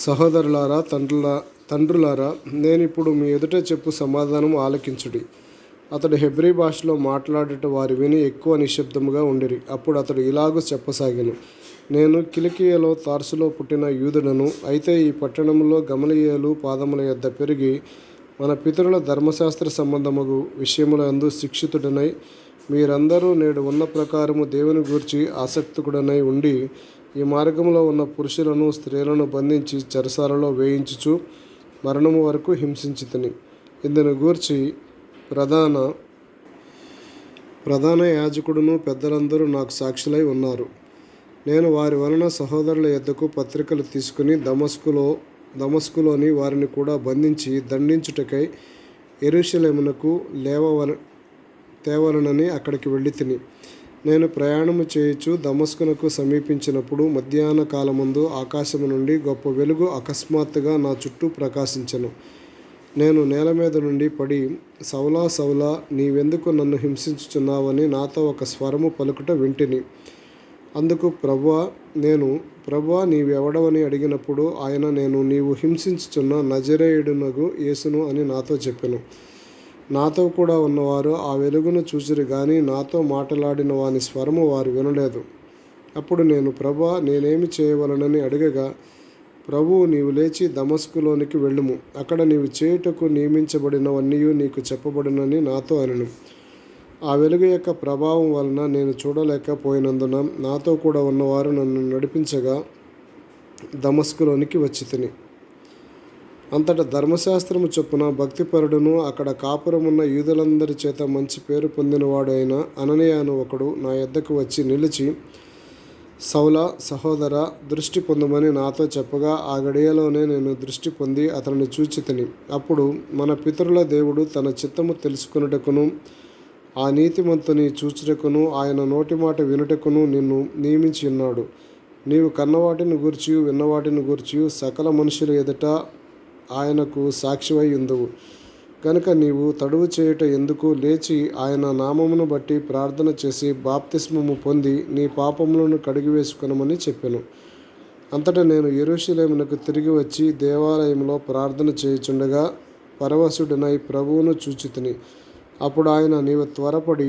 సహోదరులారా, తండ్రులారా, నేనిప్పుడు మీ ఎదుట చెప్పు సమాధానం ఆలకించుడి. అతడు హెబ్రీ భాషలో మాట్లాడుట వారు విని ఎక్కువ నిశ్శబ్దముగా ఉండిరి. అప్పుడు అతడు ఇలాగు చెప్పసాగెను: నేను కిలికియలో తార్సులో పుట్టిన యూదుడను. అయితే ఈ పట్టణంలో గమలీయేలు పాదముల యొద్ద పెరిగి మన పితరుల ధర్మశాస్త్ర సంబంధమగు విషయముల యందు శిక్షితుడనై, మీరందరూ నేడు ఉన్న ప్రకారము దేవుని గూర్చి ఆసక్తికుడనై ఉండి, ఈ మార్గంలో ఉన్న పురుషులను స్త్రీలను బంధించి చెరసాలలో వేయించుచు మరణము వరకు హింసించితిని. ఇందును గూర్చి ప్రధాన యాజకుడును పెద్దలందరూ నాకు సాక్షులై ఉన్నారు. నేను వారి వలన సహోదరుల యొద్దకు పత్రికలు తీసుకుని దమస్కులోని వారిని కూడా బంధించి దండించుటకై యెరూషలేమునకు తేవలనని అక్కడికి వెళ్ళితిని. నేను ప్రయాణము చేయుచు దమస్కునకు సమీపించినప్పుడు మధ్యాహ్న కాలమందు ఆకాశము నుండి గొప్ప వెలుగు అకస్మాత్తుగా నా చుట్టూ ప్రకాశించెను. నేను నేల మీద నుండి పడి, సౌలా సౌలా, నీవెందుకు నన్ను హింసించుచున్నావని నాతో ఒక స్వరము పలుకుట వింటిని. అందుకు ప్రభువా నీవెవడవని అడిగినప్పుడు ఆయన, నేను నీవు హింసించుచున్న నజరేయుడునగు యేసును అని నాతో చెప్పెను. నాతో కూడా ఉన్నవారు ఆ వెలుగును చూసిరి గాని నాతో మాటలాడిన వాని స్వరము వారు వినలేదు. అప్పుడు నేను, ప్రభువా నేనేమి చేయవలనని అడగగా, ప్రభువు, నీవు లేచి దమస్కులోనికి వెళ్ళుము. అక్కడ నీవు చేయుటకు నియమించబడినవన్నీయు నీకు చెప్పబడునని నాతో అనెను. ఆ వెలుగు యొక్క ప్రభావం వలన నేను చూడలేకపోయినందున నాతో కూడా ఉన్నవారు నన్ను నడిపించగా దమస్కులోనికి వచ్చితిని. అంతటా ధర్మశాస్త్రము చొప్పున భక్తిపరుడును అక్కడ కాపురమున్న యూదులందరి చేత మంచి పేరు పొందినవాడు అయిన అననీయ అను ఒకడు నా యొద్దకు వచ్చి నిలిచి, సౌలా, సహోదరా, దృష్టి పొందమని నాతో చెప్పగా, ఆ గడియలోనే నేను దృష్టి పొంది అతనిని చూచితిని. అప్పుడు, మన పితరుల దేవుడు తన చిత్తము తెలుసుకొనుటకును ఆ నీతిమంతుని చూచుటకును ఆయన నోటి మాట వినుటకును నిన్ను నియమించి ఉన్నాడు. నీవు కన్నవాటిని గూర్చియు విన్నవాటిని గూర్చియు సకల మనుషుల ఎదుట ఆయనకు సాక్షివై ఉందువు. కనుక నీవు తడువు చేయుట ఎందుకు? లేచి ఆయన నామమును బట్టి ప్రార్థన చేసి బాప్తిస్మము పొంది నీ పాపములను కడిగివేసుకొనమని చెప్పెను. అంతటా నేను యెరూషలేమునకు తిరిగి వచ్చి దేవాలయంలో ప్రార్థన చేయుచుండగా పరవశుడనై ప్రభువును చూచితిని. అప్పుడు ఆయన, నీవు త్వరపడి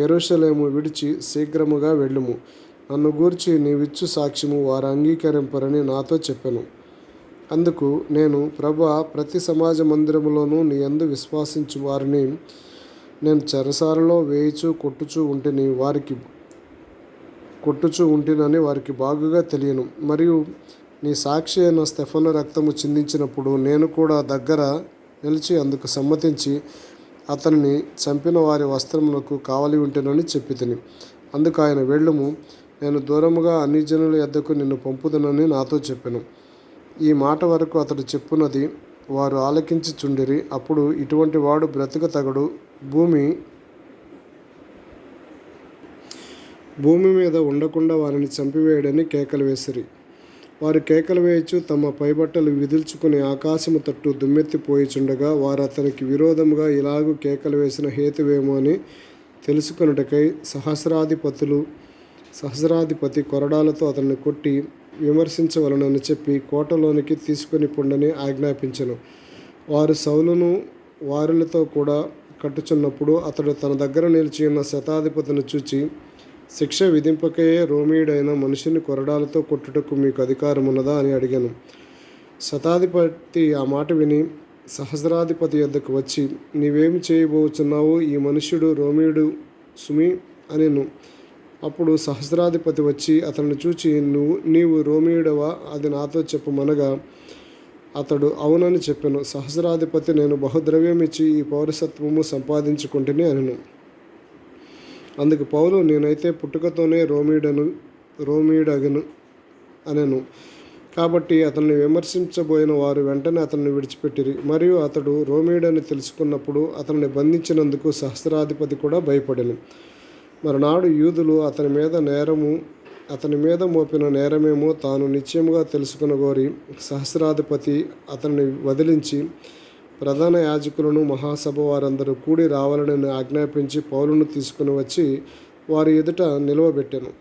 యెరూషలేము విడిచి శీఘ్రముగా వెళ్ళుము. నన్ను గూర్చి నీవిచ్చు సాక్ష్యము వారు అంగీకరింపరని నాతో చెప్పెను. అందుకు నేను, ప్రభువా, ప్రతి సమాజ మందిరములోనూ నీ యందు విశ్వాసించు వారిని నేను చెరసాలలో వేయుచు కొట్టుచు ఉంటినని వారికి బాగుగా తెలియను. మరియు నీ సాక్షి అయిన స్తెఫను రక్తము చిందించినప్పుడు నేను కూడా దగ్గర నిలిచి అందుకు సమ్మతించి అతనిని చంపిన వారి వస్త్రములకు కావలి ఉంటెనని చెప్పితిని. అందుకు ఆయన, వెళ్ళుము, నేను దూరముగా అన్యజనుల యొద్దకు నిన్ను పంపుదునని నాతో చెప్పెను. ఈ మాట వరకు అతడు చెప్పునది వారు ఆలకించి చుండిరి. అప్పుడు, ఇటువంటి వాడు బ్రతుక తగడు, భూమి మీద ఉండకుండా వారిని చంపివేయడని కేకలు వేసిరి. వారు కేకలు వేయచు తమ పైబట్టలు విదిల్చుకుని ఆకాశము తట్టు దుమ్మెత్తిపోయిచుండగా, వారు అతనికి విరోధముగా ఇలాగు కేకలు వేసిన హేతువేమో అని తెలుసుకొనుటకై సహస్రాధిపతి కొరడాలతో అతన్ని కొట్టి విమర్శించవలనని చెప్పి కోటలోనికి తీసుకొని పొండని ఆజ్ఞాపించెను. వారు సౌలును వారితో కూడా కట్టుచున్నప్పుడు అతడు తన దగ్గర నిలిచి ఉన్న శతాధిపతిని చూచి, శిక్ష విధింపకయే రోమీయుడైన మనుషుని కొరడాలతో కొట్టుటకు మీకు అధికారమున్నదా అని అడిగాను. శతాధిపతి ఆ మాట విని సహస్రాధిపతి యొద్దకు వచ్చి, నీవేమి చేయబోచున్నావు? ఈ మనుష్యుడు రోమీయుడు సుమి అనెను. అప్పుడు సహస్రాధిపతి వచ్చి అతన్ని చూచి, నీవు రోమీయుడవా? అది నాతో చెప్పమనగా అతడు అవునని చెప్పెను. సహస్రాధిపతి, నేను బహుద్రవ్యమిచ్చి ఈ పౌరసత్వము సంపాదించుకుంటుని అనెను. అందుకు పౌలు, నేనైతే పుట్టుకతోనే రోమీయుడగను అనెను. కాబట్టి అతన్ని విమర్శించబోయిన వారు వెంటనే అతన్ని విడిచిపెట్టిరి. మరియు అతడు రోమీయుడని తెలుసుకున్నప్పుడు అతన్ని బంధించినందుకు సహస్రాధిపతి కూడా భయపడెను. మరునాడు యూదులు అతని మీద మోపిన నేరమేమో తాను నిశ్చయముగా తెలుసుకొనగోరి సహస్రాధిపతి అతన్ని వదిలించి ప్రధాన యాజకులను మహాసభ వారందరూ కూడి రావాలని ఆజ్ఞాపించి పౌలును తీసుకుని వచ్చి వారి ఎదుట నిలువబెట్టెను.